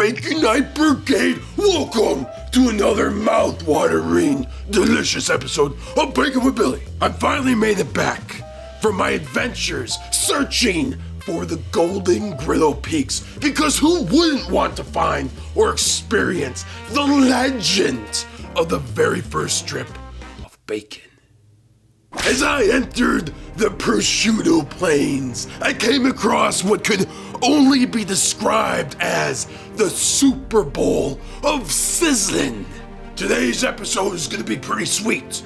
Bacon Night Brigade. Welcome to another mouth-watering, delicious episode of Bacon with Billy. I finally made it back from my adventures searching for the Golden Griddle Peaks, because who wouldn't want to find or experience the legend of the very first strip of bacon? As I entered the prosciutto plains, I came across what could only be described as the Super Bowl of sizzling. Today's episode is going to be pretty sweet.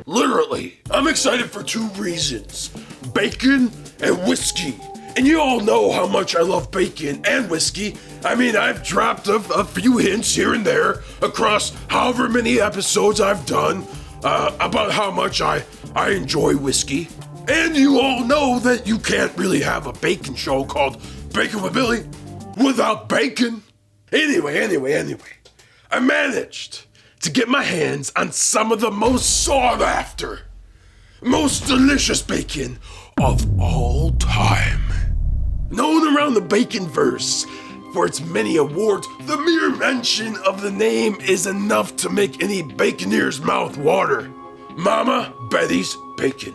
Literally, I'm excited for two reasons: bacon and whiskey. And you all know how much I love bacon and whiskey. I mean, I've dropped a few hints here and there across however many episodes I've done about how much I enjoy whiskey. And you all know that you can't really have a bacon show called Bacon with Billy without bacon. Anyway, I managed to get my hands on some of the most sought after, most delicious bacon of all time. Known around the baconverse for its many awards, the mere mention of the name is enough to make any baconeer's mouth water. Mama Betty's Bacon.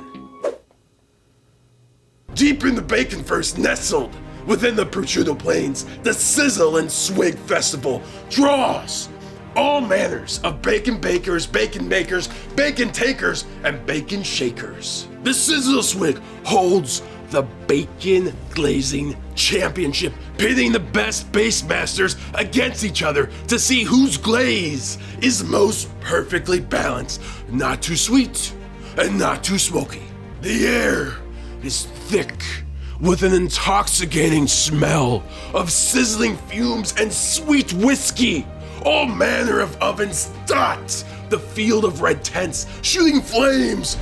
Deep in the baconverse, nestled within the prosciutto plains, the Sizzle and Swig festival draws all manners of bacon bakers, bacon makers, bacon takers, and bacon shakers. The Sizzle and Swig holds the Bacon Glazing Championship, pitting the best base masters against each other to see whose glaze is most perfectly balanced, not too sweet and not too smoky. The air is thick with an intoxicating smell of sizzling fumes and sweet whiskey. All manner of ovens dot the field of red tents, shooting flames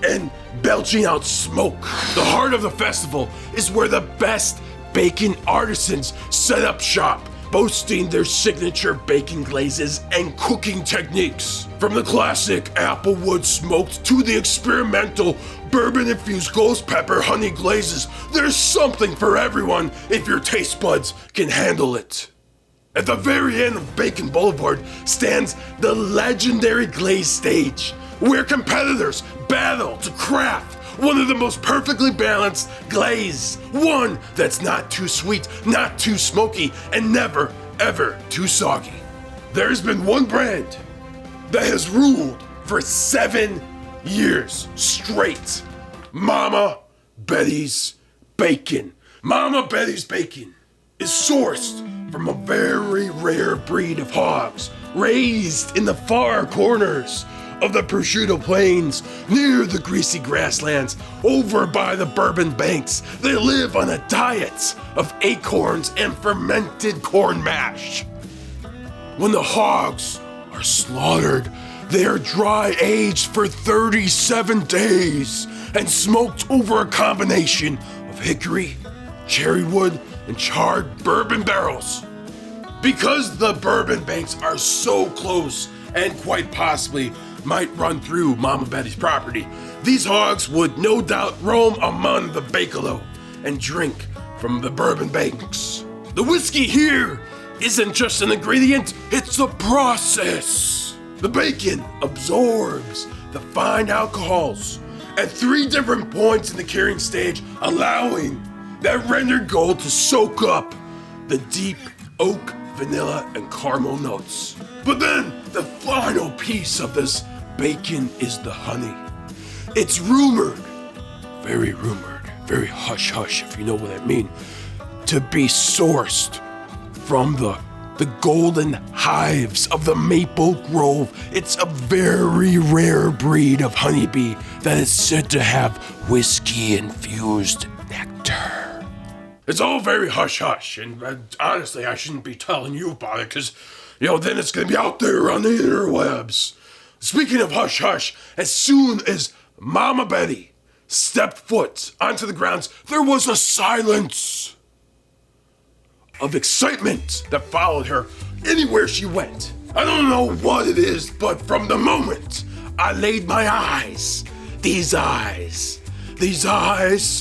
and belching out smoke. The heart of the festival is where the best bacon artisans set up shop, boasting their signature bacon glazes and cooking techniques. From the classic applewood smoked to the experimental bourbon-infused ghost pepper honey glazes, there's something for everyone if your taste buds can handle it. At the very end of Bacon Boulevard stands the legendary glaze stage, where competitors battle to craft one of the most perfectly balanced glaze, one that's not too sweet, not too smoky, and never, ever too soggy. There's been one brand that has ruled for 7 years straight: Mama Betty's Bacon. Mama Betty's Bacon is sourced from a very rare breed of hogs raised in the far corners of the prosciutto plains near the greasy grasslands over by the bourbon banks. They live on a diet of acorns and fermented corn mash. When the hogs are slaughtered, they are dry aged for 37 days and smoked over a combination of hickory, cherry wood, and charred bourbon barrels. Because the bourbon banks are so close and quite possibly might run through Mama Betty's property, these hogs would no doubt roam among the bacalo and drink from the bourbon banks. The whiskey here isn't just an ingredient, it's a process. The bacon absorbs the fine alcohols at 3 different points in the curing stage, allowing that rendered gold to soak up the deep oak, vanilla, and caramel notes. But then the final piece of this bacon is the honey. It's rumored, very hush-hush if you know what I mean, to be sourced from the golden hives of the maple grove. It's a very rare breed of honeybee that is said to have whiskey-infused nectar. It's all very hush-hush, and honestly, I shouldn't be telling you about it, because, then it's going to be out there on the interwebs. Speaking of hush-hush, as soon as Mama Betty stepped foot onto the grounds, there was a silence of excitement that followed her anywhere she went. I don't know what it is, but from the moment I laid my eyes, these eyes,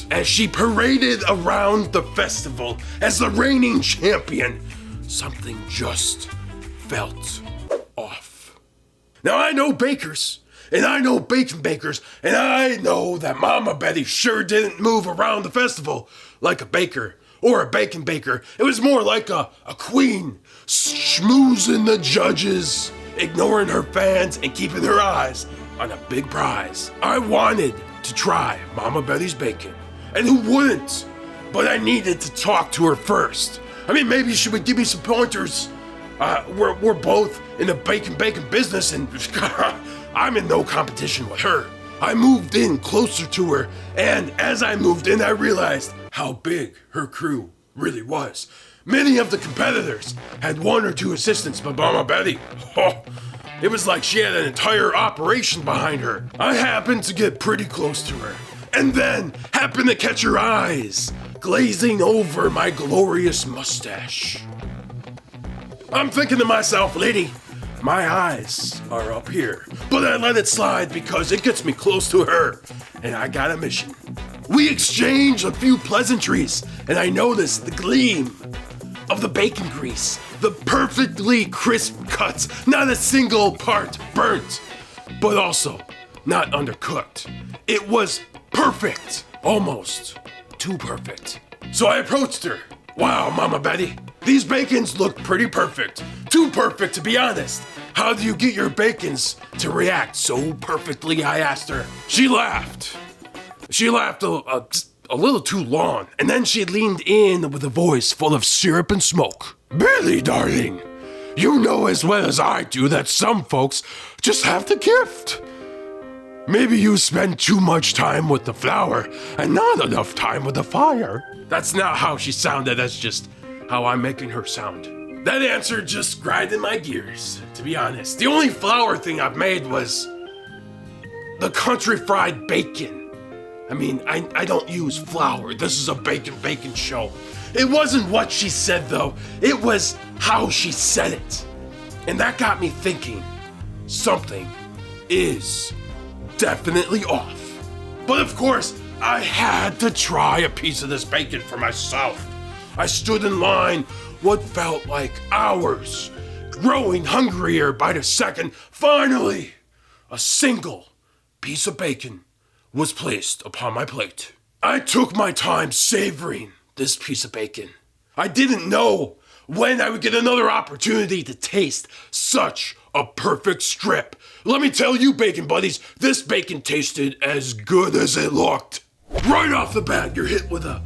as she paraded around the festival as the reigning champion, something just felt off. Now I know bakers, and I know bacon bakers, and I know that Mama Betty sure didn't move around the festival like a baker or a bacon baker. It was more like a queen, schmoozing the judges, ignoring her fans, and keeping her eyes on a big prize. I wanted to try Mama Betty's bacon, and who wouldn't? But I needed to talk to her first. I mean, maybe she would give me some pointers. We're both in the bacon business, and I'm in no competition with her. I moved in closer to her, and as I moved in, I realized how big her crew really was. Many of the competitors had one or two assistants, but Mama Betty, it was like she had an entire operation behind her. I happened to get pretty close to her, and then happened to catch her eyes glazing over my glorious mustache. I'm thinking to myself, lady, my eyes are up here, but I let it slide because it gets me close to her, and I got a mission. We exchanged a few pleasantries, and I noticed the gleam of the bacon grease, the perfectly crisp cuts, not a single part burnt, but also not undercooked. It was perfect, almost too perfect. So I approached her. Wow, Mama Betty, these bacons look pretty perfect. Too perfect, to be honest. How do you get your bacons to react so perfectly, I asked her. She laughed. She laughed a little too long, and then she leaned in with a voice full of syrup and smoke. Billy, darling, you know as well as I do that some folks just have the gift. Maybe you spend too much time with the flour and not enough time with the fire. That's not how she sounded, that's just how I'm making her sound. That answer just grinded my gears, to be honest. The only flour thing I've made was the country fried bacon. I mean, I don't use flour. This is a bacon show. It wasn't what she said, though. It was how she said it. And that got me thinking, something is definitely off. But of course, I had to try a piece of this bacon for myself. I stood in line what felt like hours, growing hungrier by the second. Finally, a single piece of bacon was placed upon my plate. I took my time savoring this piece of bacon. I didn't know when I would get another opportunity to taste such a perfect strip. Let me tell you, bacon buddies, this bacon tasted as good as it looked. Right off the bat, you're hit with a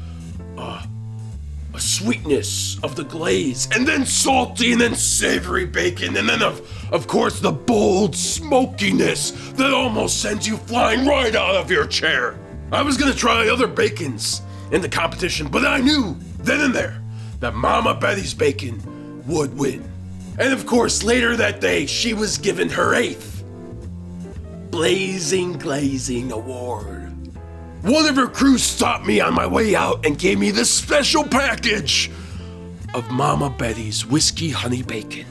sweetness of the glaze, and then salty, and then savory bacon, and then of course the bold smokiness that almost sends you flying right out of your chair. I was gonna try other bacons in the competition, but I knew then and there that Mama Betty's bacon would win. And of course, later that day, she was given her 8th Blazing Glazing Award. One of her crew stopped me on my way out and gave me this special package of Mama Betty's whiskey honey bacon.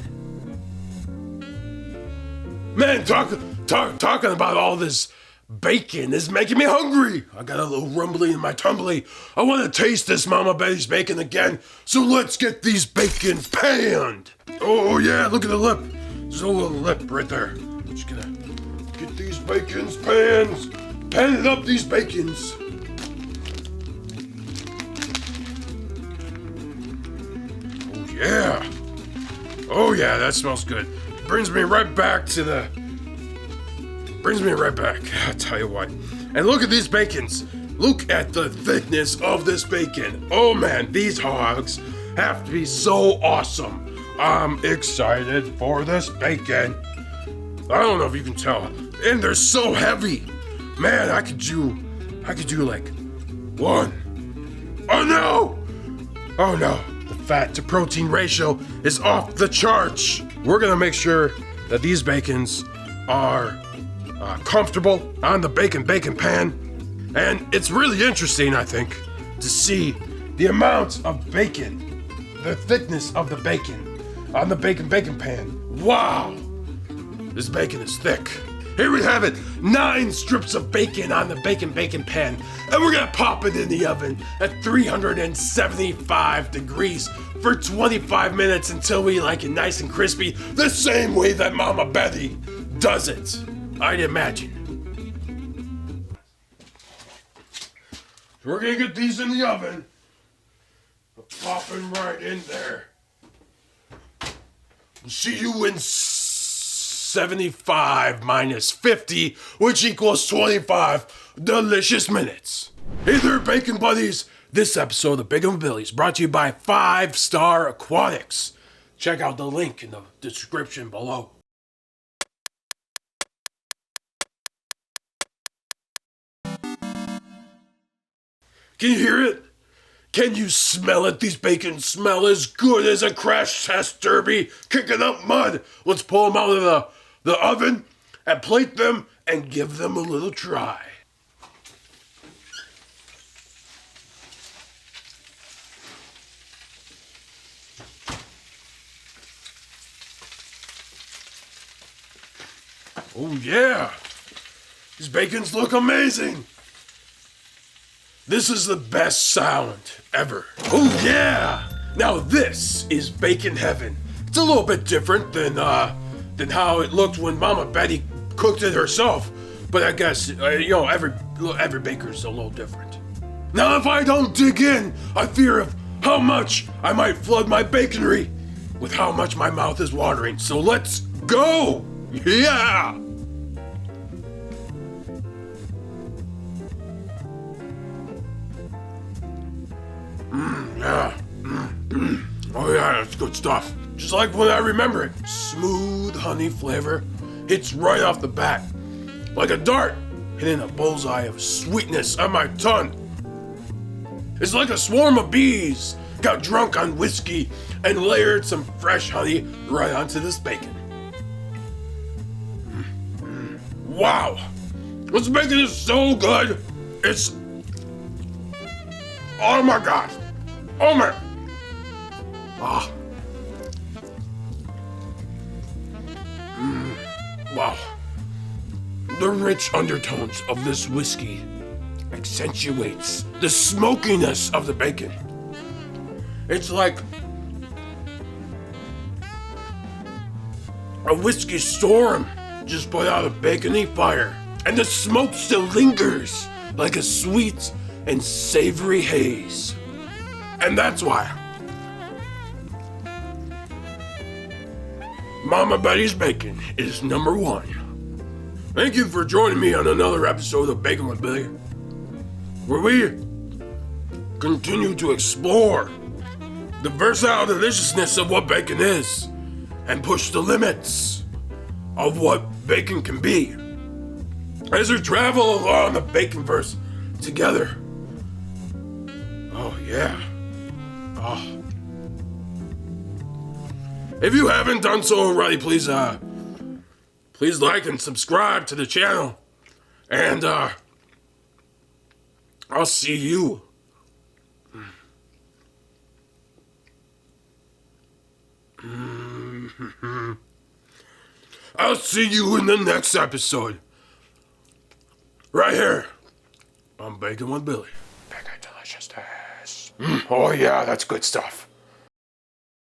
Man, talking about all this bacon is making me hungry. I got a little rumbly in my tumbly. I want to taste this Mama Betty's bacon again, so let's get these bacons panned. Oh yeah, look at the lip. There's a little lip right there. I'm just gonna get these bacons panned. Panning up these bacons. Oh yeah. Oh yeah, that smells good. Brings me right back. I tell you what. And look at these bacons. Look at the thickness of this bacon. Oh man, these hogs have to be so awesome. I'm excited for this bacon. I don't know if you can tell. And they're so heavy. Man, I could do like 1. Oh no! Oh no, the fat to protein ratio is off the charts. We're gonna make sure that these bacons are comfortable on the bacon pan. And it's really interesting, I think, to see the amount of bacon, the thickness of the bacon on the bacon pan. Wow, this bacon is thick. Here we have it, 9 strips of bacon on the bacon pan, and we're gonna pop it in the oven at 375 degrees for 25 minutes until we like it nice and crispy, the same way that Mama Betty does it, I'd imagine. So we're gonna get these in the oven, pop them right in there. We'll see you in 75 minus 50, which equals 25 delicious minutes. Hey there, Bacon Buddies. This episode of Bacon with Billy is brought to you by 5 Star Aquatics. Check out the link in the description below. Can you hear it? Can you smell it? These bacon smell as good as a crash test derby kicking up mud. Let's pull them out of the oven and plate them and give them a little try. Oh yeah, these bacons look amazing. This is the best sound ever. Oh yeah! Now this is bacon heaven. It's a little bit different than how it looked when Mama Betty cooked it herself. But I guess every baker's a little different. Now if I don't dig in, I fear of how much I might flood my baconery with how much my mouth is watering. So let's go! Yeah! Oh yeah, that's good stuff. Just like when I remember it. Smooth honey flavor hits right off the bat. Like a dart hitting a bullseye of sweetness on my tongue. It's like a swarm of bees got drunk on whiskey and layered some fresh honey right onto this bacon. Wow! This bacon is so good. It's... Oh my gosh. Oh my... Ah. Wow. The rich undertones of this whiskey accentuates the smokiness of the bacon. It's like a whiskey storm just put out a bacony fire, and the smoke still lingers like a sweet and savory haze. And that's why Mama Betty's bacon is number 1. Thank you for joining me on another episode of Bacon with Billy, where we continue to explore the versatile deliciousness of what bacon is and push the limits of what bacon can be as we travel along the baconverse together. Oh yeah. Oh. If you haven't done so already, please like and subscribe to the channel. And I'll see you I'll see you in the next episode. Right here on Bacon with Billy. Bacon deliciousness. Oh yeah, that's good stuff.